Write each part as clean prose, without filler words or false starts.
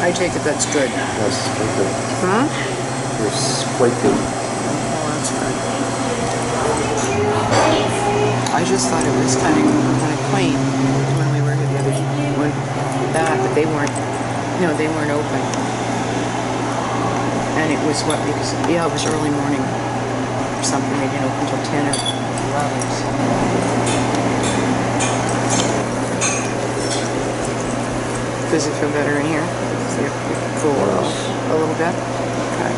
I take it that's good. Yes, quite good. Huh? It's quite good. Oh, that's good. I just thought it was kind of quaint when we were here the other when that, but they weren't. No, they weren't open. And it was what? Because yeah, it was early morning or something. They didn't open until 10 or 11. So. Does it feel better in here? Does it cool a little bit? Okay.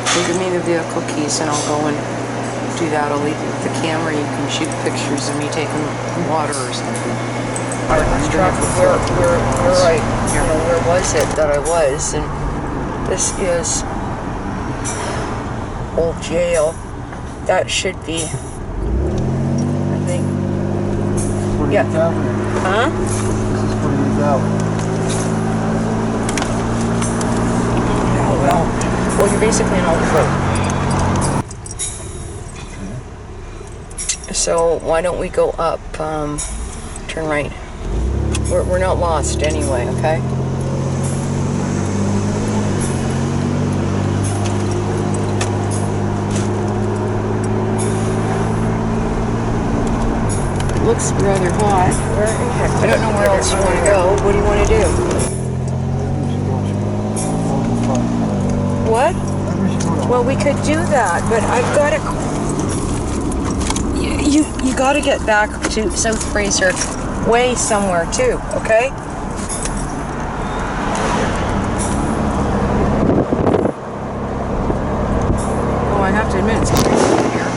So give me the vehicle keys and I'll go and do that. I'll leave you with the camera. You can shoot pictures of me taking water or something. Where was it that I was? And this is old jail. That should be, I think. Yeah. Huh? This is 48th Avenue. Oh, well, you're basically in Old Road. So why don't we go up, turn right. We're not lost anyway, okay? It looks rather hot. I don't know where else you want to go. What do you want to do? What? Well, we could do that, but I've got to... You got to get back to South Fraser Way somewhere too, okay? Oh, I have to admit, it's crazy in here.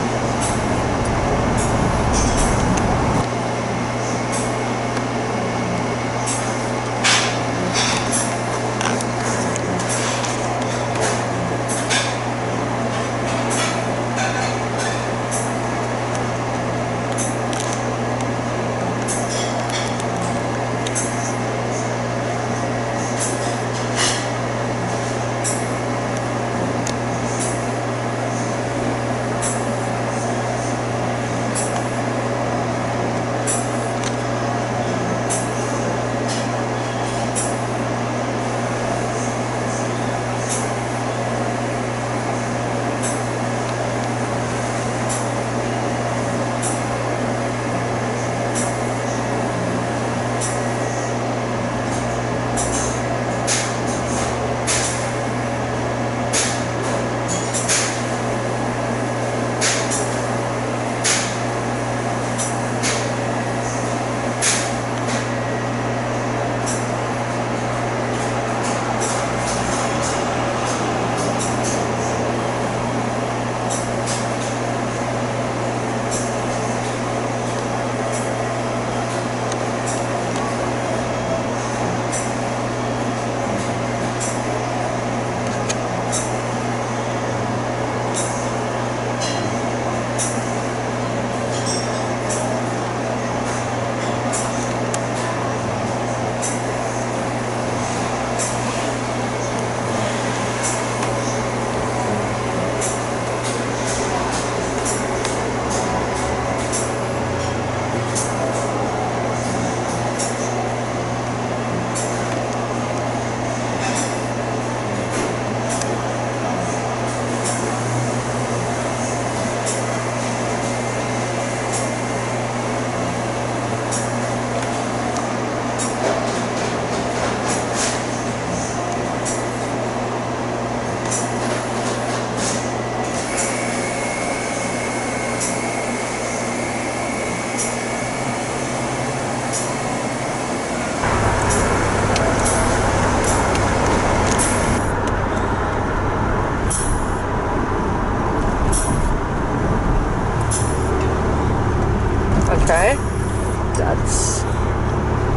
Okay,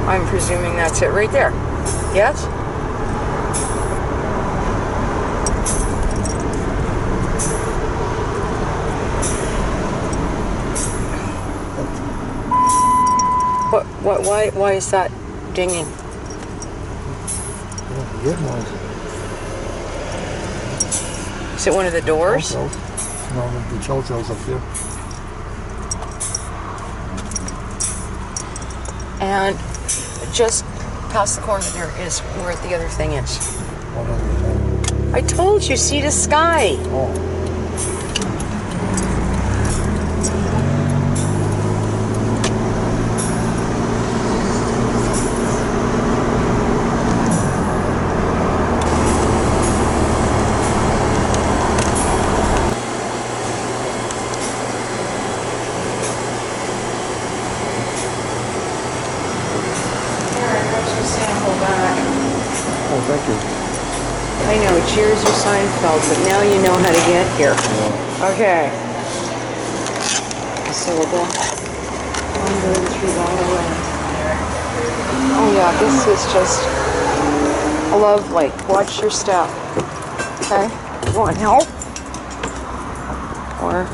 I'm presuming that's it right there. Yes? Why is that dinging? Is it one of the doors? No, the Chocho's up here. And just past the corner there is where the other thing is. What other thing? I told you, see the sky. Oh. Oh, thank you. I know, cheers or Seinfeld, but now you know how to get here. Yeah. Okay. So we'll go under through that way. Oh yeah, this is just lovely. Watch your step. Okay? You want help? Or...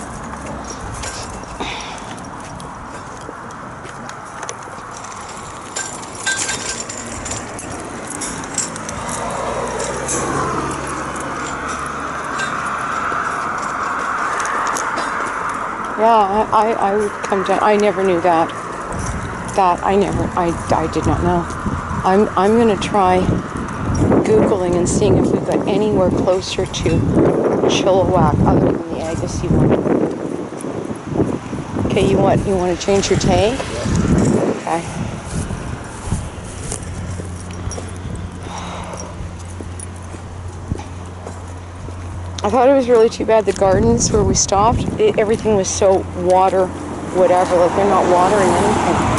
Yeah, I would come down. I never knew that. I did not know. I'm gonna try Googling and seeing if we've got anywhere closer to Chilliwack other than the Agassiz one. Okay, you want to change your tank? Okay. I thought it was really too bad the gardens where we stopped, everything was so water, whatever, like they're not watering anything.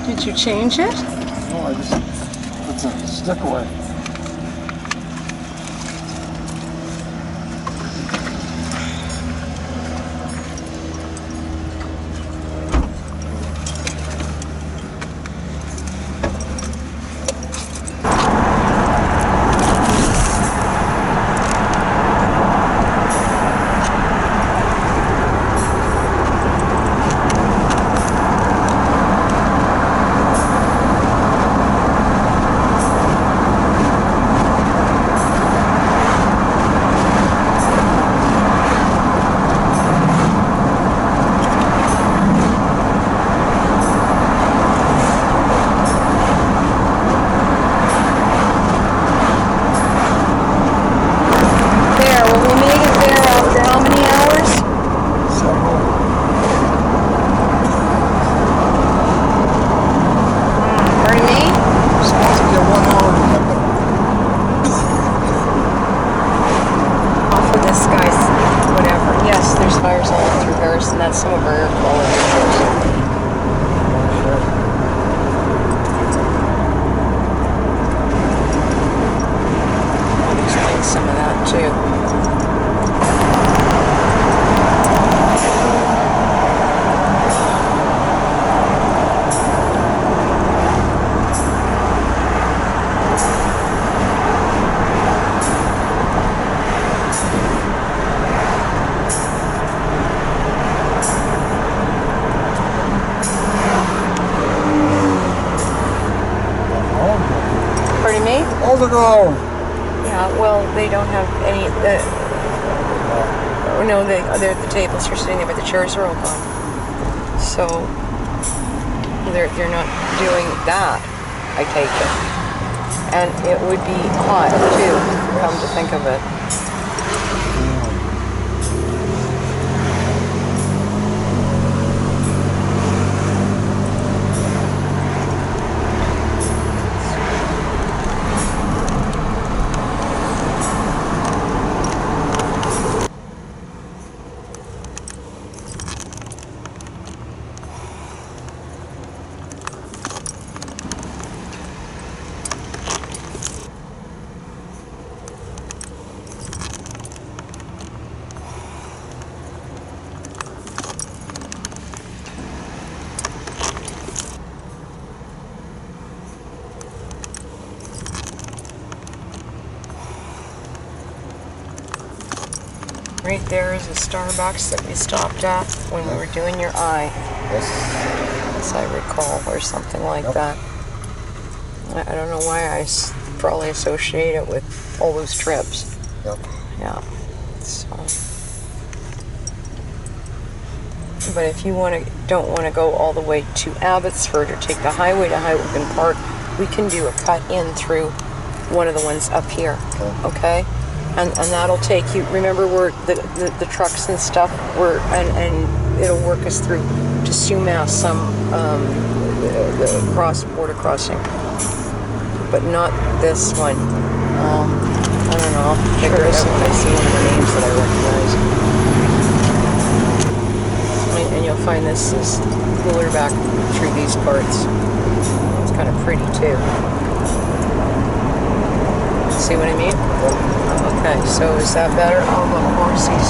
Did you change it? No, I just put the stick away. And that's some of our air quality issues. I'll explain some of that too. Pardon me? All the go. Yeah, well, they don't have any. No, they're at the tables. You're sitting there, but the chairs are all gone. So they're not doing that. I take it, and it would be hot too. Come to think of it. Right there is a Starbucks that we stopped at when we were doing your eye, Yes. as I recall, or something like that. I don't know why probably associate it with all those trips. Yep. Yeah. So. But if you don't want to go all the way to Abbotsford or take the highway to Highwogan Park, we can do a cut in through one of the ones up here. Okay? And that'll take you. Remember where the trucks and stuff were, and it'll work us through to Sumas, some the border crossing, but not this one. I don't know. I'll figure it out when I see one of the names that I recognize. And you'll find this is cooler back through these parts. It's kind of pretty too. See what I mean? Okay, so is that better? Oh, look, horses.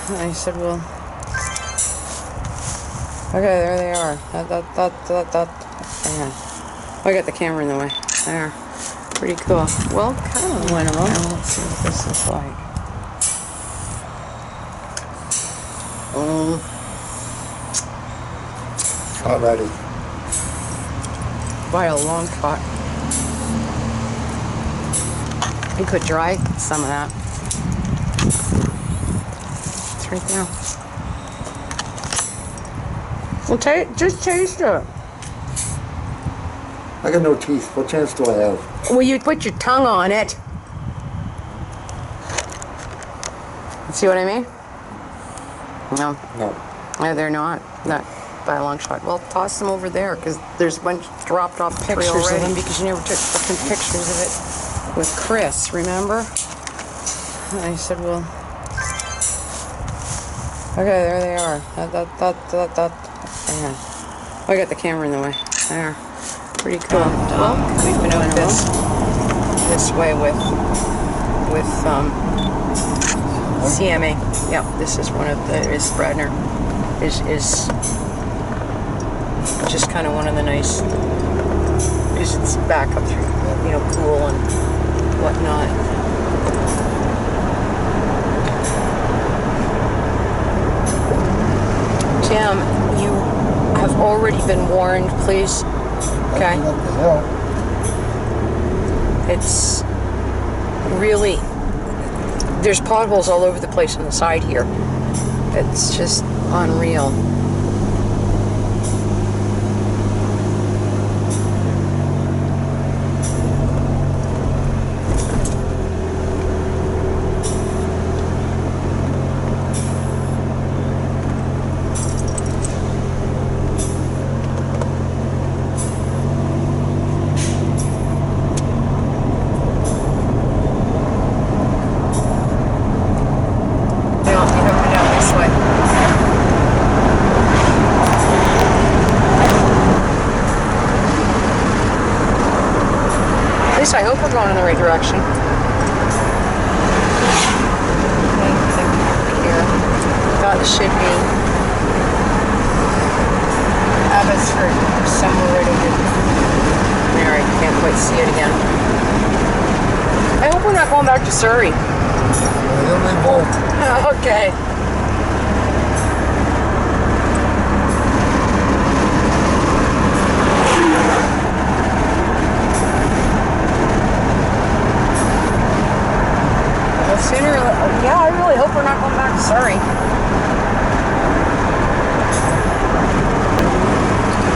I said, well, okay, there they are. Yeah. I got the camera in the way. There. Pretty cool. Well, kind of one of them. And let's see what this is like. Alrighty. By a long shot. You could dry some of that. Right there. Well, just taste it. I got no teeth. What chance do I have? Well, you put your tongue on it. See what I mean? No. No. No, they're not. Not by a long shot. Well, toss them over there because there's a bunch dropped off pictures of them because you never took fucking pictures of it with Chris. Remember? And I said, well. Okay, there they are. Yeah. I got the camera in the way. There. Pretty cool. Well, we've been doing this way with CMA. Yeah, this is one of the Bradner is just kind of one of the nice. It's back up through, cool and whatnot. Tim, you have already been warned, please. Okay? It's really, there's potholes all over the place on the side here. It's just unreal. I hope we're going in the right direction. Here. Thought it should be Abbotsford, somewhere right over there. I can't quite see it again. I hope we're not going back to Surrey. Okay. Yeah, I really hope we're not going back to Surrey.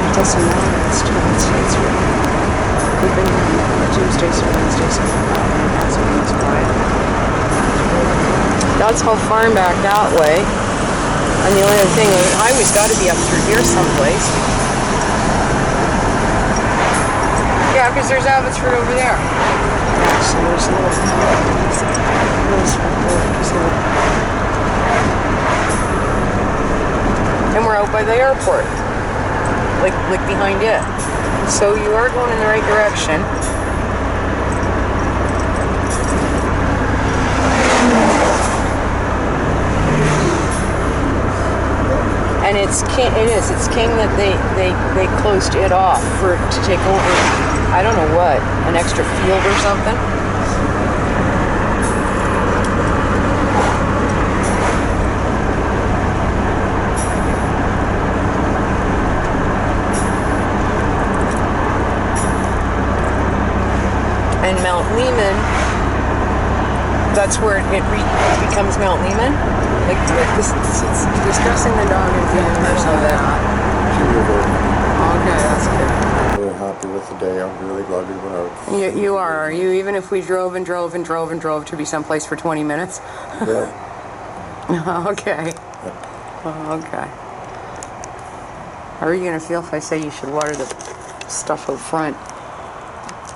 It doesn't matter. It's we've been Tuesdays and Wednesdays and that's when it's quiet. That's how far back that way. And the only other thing, the highway's got to be up through here someplace. Yeah, because there's Abbotsford over there. So there's a little And we're out by the airport. Like behind it. So you are going in the right direction. And it's King that they closed it off to take over, I don't know what, an extra field or something. And Mount Lehman, that's where it becomes Mount Lehman. Like this, it's discussing the dog and feeding her some of that. Okay, that's good. Really happy with the day. I'm really glad we went out. You are you? Even if we drove to be someplace for 20 minutes? Yeah. Okay. Okay. How are you going to feel if I say you should water the stuff out front?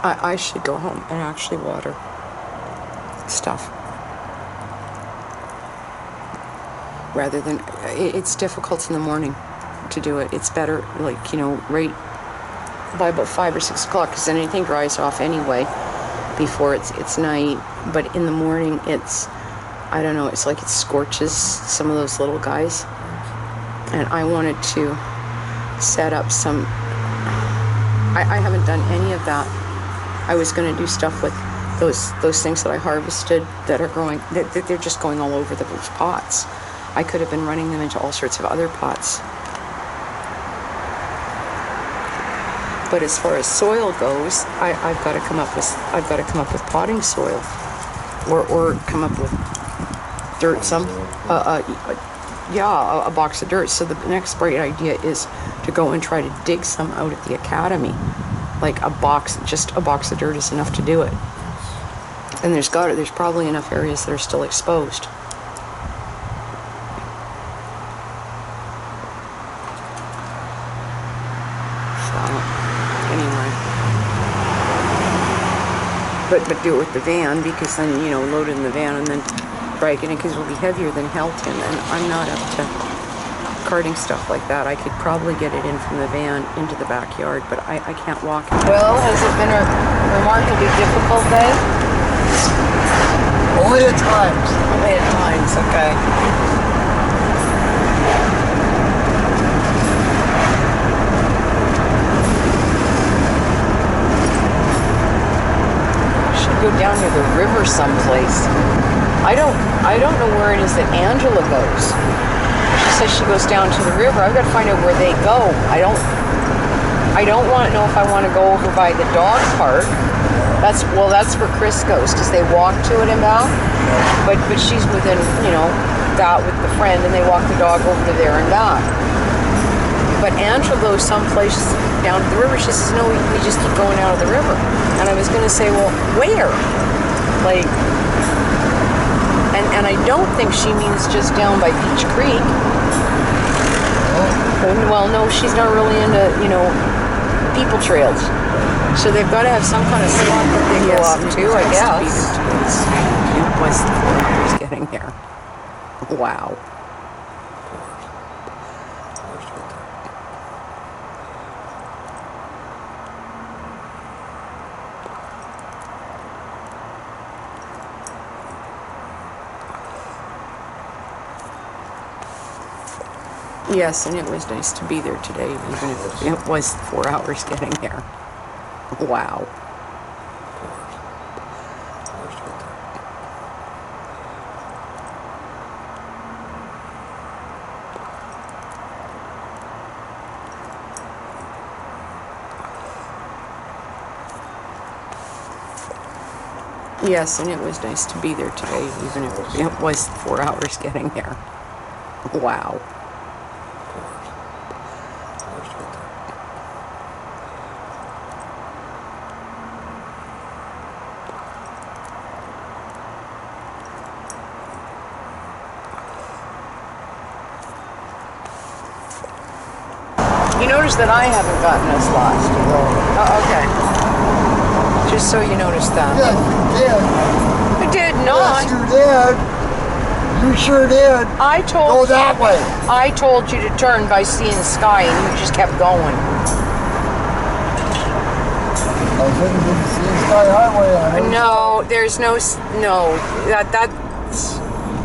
I should go home and actually water stuff. Rather than, it's difficult in the morning to do it. It's better, like, you know, right by about 5 or 6 o'clock, because then anything dries off anyway before it's night. But in the morning, it's, I don't know, it's like it scorches some of those little guys. And I wanted to set up some, I haven't done any of that. I was going to do stuff with those things that I harvested that are growing, they're just going all over those pots. I could have been running them into all sorts of other pots. But as far as soil goes, I've got to come up with potting soil, or come up with dirt. A box of dirt. So the next great idea is to go and try to dig some out at the academy. Like just a box of dirt is enough to do it. And there's probably enough areas that are still exposed. But do it with the van, because then, you know, load it in the van and then drag it in, because it'll be heavier than Helton, and I'm not up to carting stuff like that. I could probably get it in from the van into the backyard, but I can't walk. Well, has it been a remarkably difficult day? Only at times. Only at times, okay. Go down to the river someplace. I don't know where it is that Angela goes. She says she goes down to the river. I've got to find out where they go. I don't want to know if I want to go over by the dog park. That's where Chris goes, because they walk to it and back. But she's within, you know, that with the friend, and they walk the dog over to there and back. But Angela goes someplace down to the river. She says, no, we just keep going out of the river. And I was going to say, well, where? Like, and I don't think she means just down by Beach Creek. Well, no, she's not really into, you know, people trails. So they've got to have some kind of spot that they go up to, I guess. It was 4 hours getting there. Wow. Yes, and it was nice to be there today, even if it was 4 hours getting there. Wow. Yes, and it was nice to be there today, even if it was 4 hours getting there. Wow. You notice that I haven't gotten us lost. Oh, okay. Just so you noticed that. Yeah, you did. I did not. Yes, you did. You You sure did. I told Go that way. I told you to turn by seeing the sky, and you just kept going. I couldn't get the Sea Sky Highway. No, there's no. That's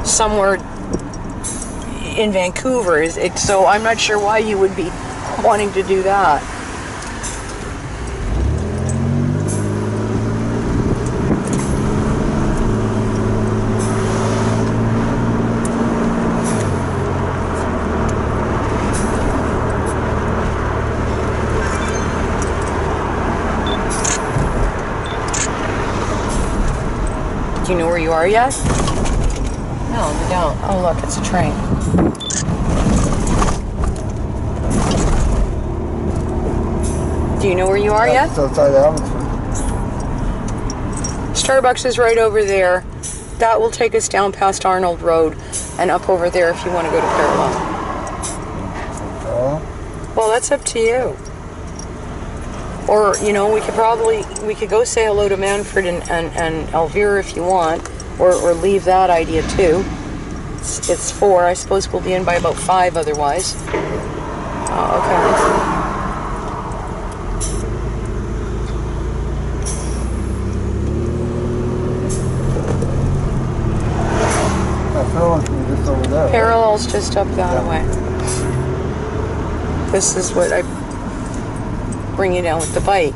somewhere in Vancouver. So I'm not sure why you would be wanting to do that. Do you know where you are yet? No, you don't. Oh, look, it's a train. Do you know where you are yet? It's outside Abbotsford. Starbucks is right over there. That will take us down past Arnold Road and up over there if you want to go to Parallel. Well, that's up to you. Or, you know, we could go say hello to Manfred and Elvira if you want, or leave that idea too. It's 4. I suppose we'll be in by about 5 otherwise. Oh, okay. Just over there. Parallel's just up that way. This is what I bring you down with the bike.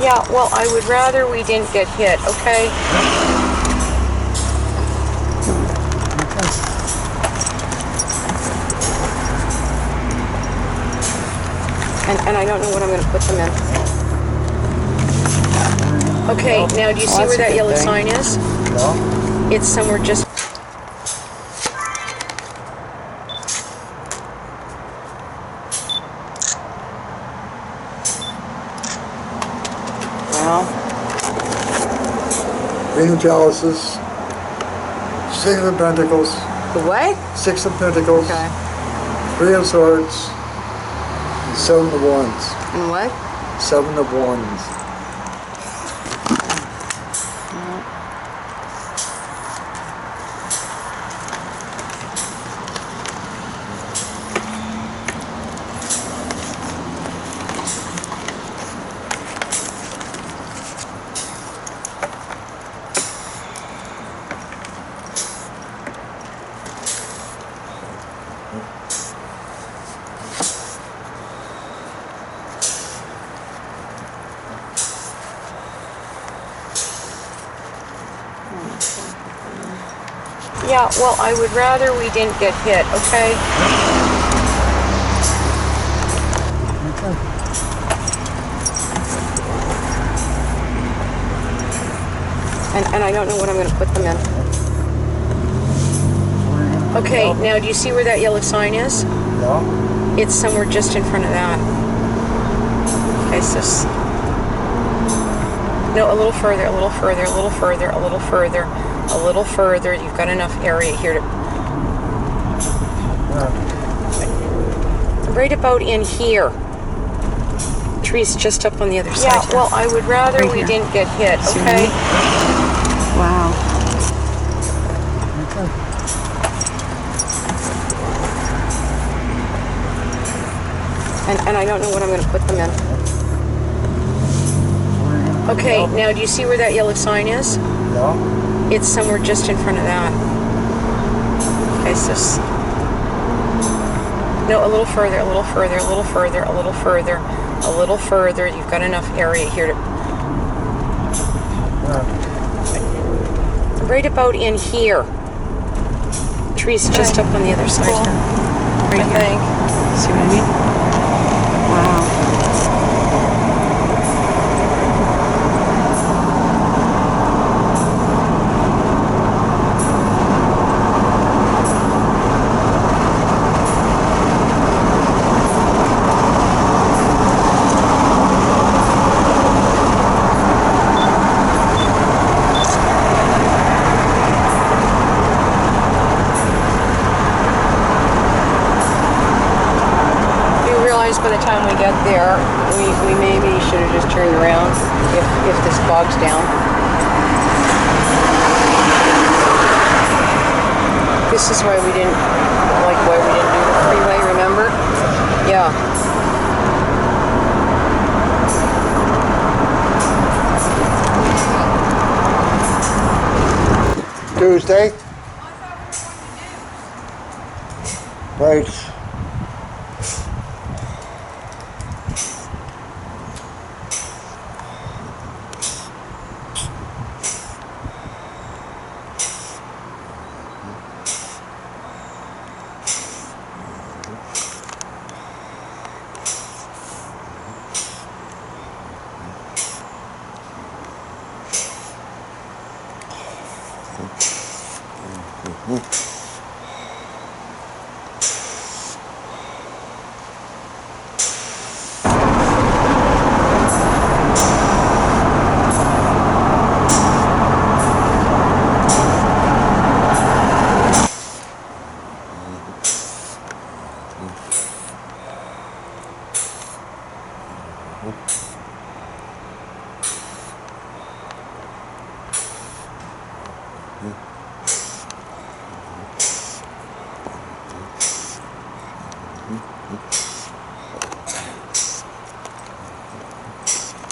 Yeah, well, I would rather we didn't get hit, okay? And I don't know what I'm going to put them in. Okay, now do you see where that yellow sign is? No. It's somewhere just... Queen of Chalices, 6 of Pentacles. The what? 6 of Pentacles. Okay. 3 of Swords. And 7 of Wands. And what? 7 of Wands. Yeah, well, I would rather we didn't get hit, okay? And I don't know what I'm going to put them in. Okay, now do you see where that yellow sign is? No. It's somewhere just in front of that. Okay, so... No, a little further, a little further, a little further, a little further, a little further. You've got enough area here to... Right about in here. tree's just up on the other side. Yeah, here. well, I would rather Right we here. didn't get hit, See what I okay? mean? Wow. And I don't know what I'm going to put them in. Okay, now do you see where that yellow sign is? Yeah. It's somewhere just in front of that. Okay, so no, a little further, a little further, a little further, a little further, a little further. You've got enough area here to... Right about in here. Tree's just up on the other side here. Right I here. think. See what I mean? Wow. By the time we get there, we maybe should have just turned around if this bogs down. This is why we didn't do the freeway, remember? Yeah. Tuesday? Right. You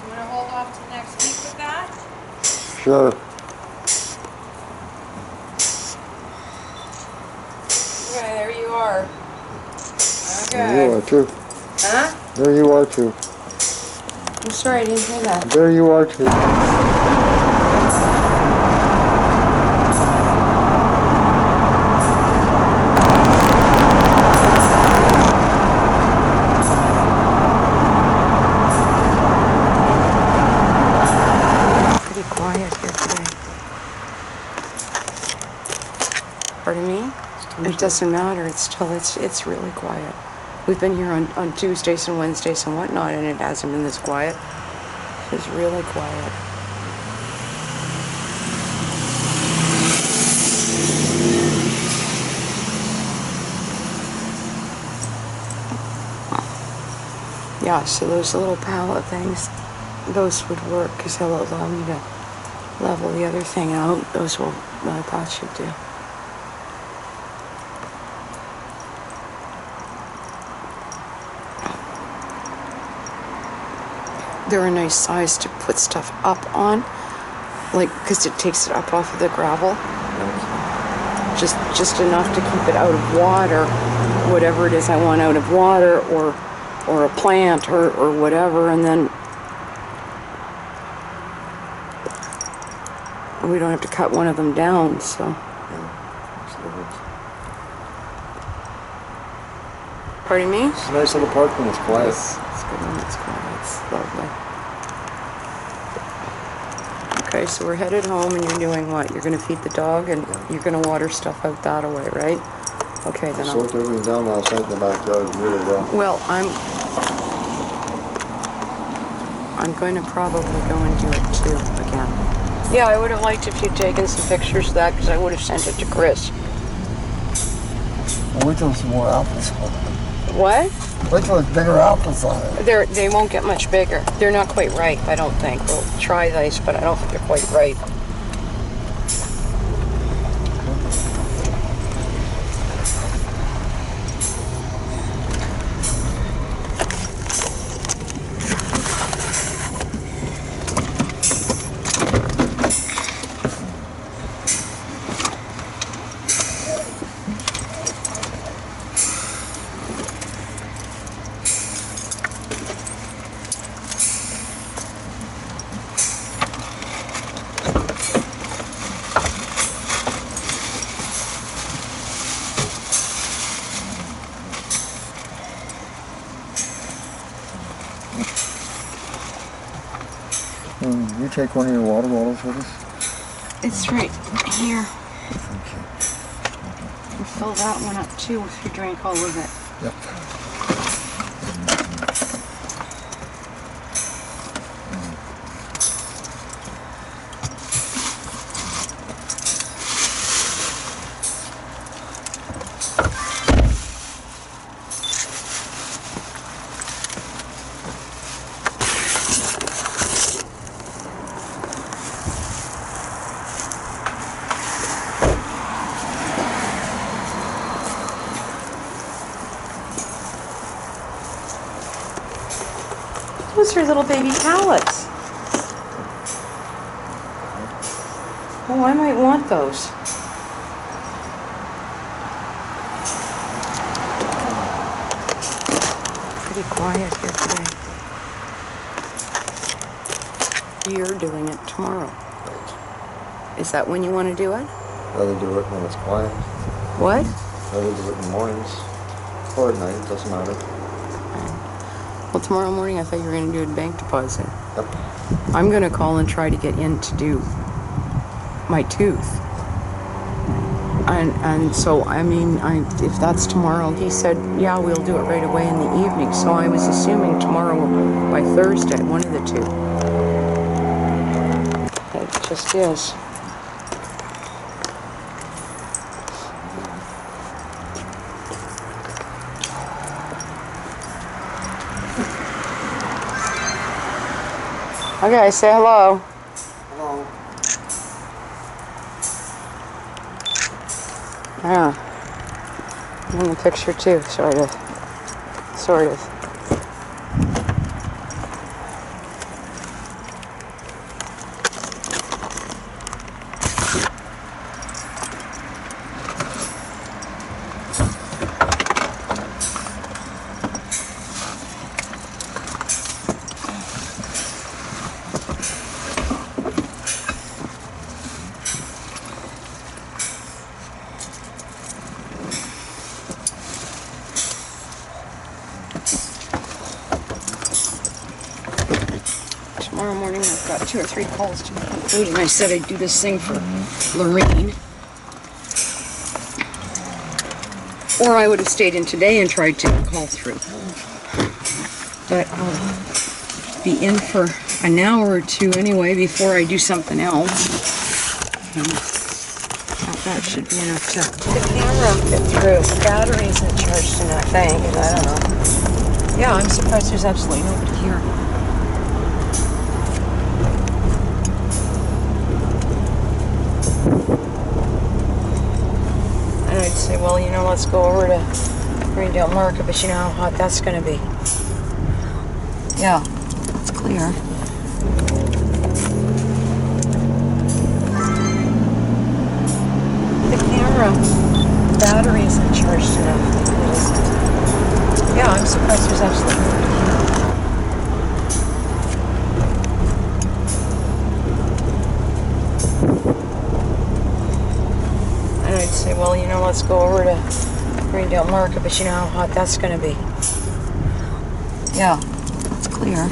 want to hold off till next week with that? Sure. Okay, there you are. There you Okay. are too. Huh? There you are too. I'm sorry, I didn't hear that. There you are too. Pretty quiet here today. Pardon me? It doesn't matter. It's really quiet. We've been here on Tuesdays and Wednesdays and whatnot, and it hasn't been this quiet. It's really quiet. Yeah, so those little pallet things, those would work because they'll allow me to level the other thing out. Those will, that should do. They're a nice size to put stuff up on, like, because it takes it up off of the gravel. Just enough to keep it out of water, whatever it is I want out of water, or a plant, or whatever, and then we don't have to cut one of them down, so. Pardon me? It's a nice little park when it's quiet. It's good when it's quiet. It's lovely. Okay, so we're headed home, and you're doing what? You're going to feed the dog, and you're going to water stuff out that away, right? Okay, then I'll... Soaked everything down last night in the backyard really well. Well, I'm going to probably go and do it too again. Yeah, I would have liked if you'd taken some pictures of that, because I would have sent it to Chris. I'll wait till some more apples. What? Wait till it's bigger apples on it. They won't get much bigger. They're not quite ripe, I don't think. We'll try these, but I don't think they're quite ripe. You take one of your water bottles with us? It's right here. Okay. And fill that one up too if you drink all of it. Yep. Those are little baby pallets. Oh, I might want those. Pretty quiet here today. You're doing it tomorrow. Is that when you want to do it? Rather do it when it's quiet. What? Rather do it in the mornings. Or at night, it doesn't matter. Well, tomorrow morning I thought you were going to do a bank deposit. Yep. I'm going to call and try to get in to do my tooth. And so, I mean, if that's tomorrow, he said, yeah, we'll do it right away in the evening. So I was assuming tomorrow by Thursday, one of the two. It just is. Okay, say hello. Hello. Yeah. I'm in the picture too, sort of. Sort of. Tomorrow morning I've got 2 or 3 calls to conclude, and I said I'd do this thing for Lorraine. Or I would have stayed in today and tried to call through. But I'll be in for an hour or two anyway before I do something else. And that should be enough to... The camera fit through. The battery isn't charged in that thing, and I don't know. Yeah, I'm surprised there's absolutely nobody here. And I'd say, well, you know, let's go over to Greendale Market, but you know how hot that's going to be. Yeah, it's clear. The camera battery isn't charged enough. It isn't. Yeah, I'm surprised there's absolutely nobody here. And I'd say, well, you know, let's go over to Greendale Market, but you know how hot that's going to be. Yeah, it's clear.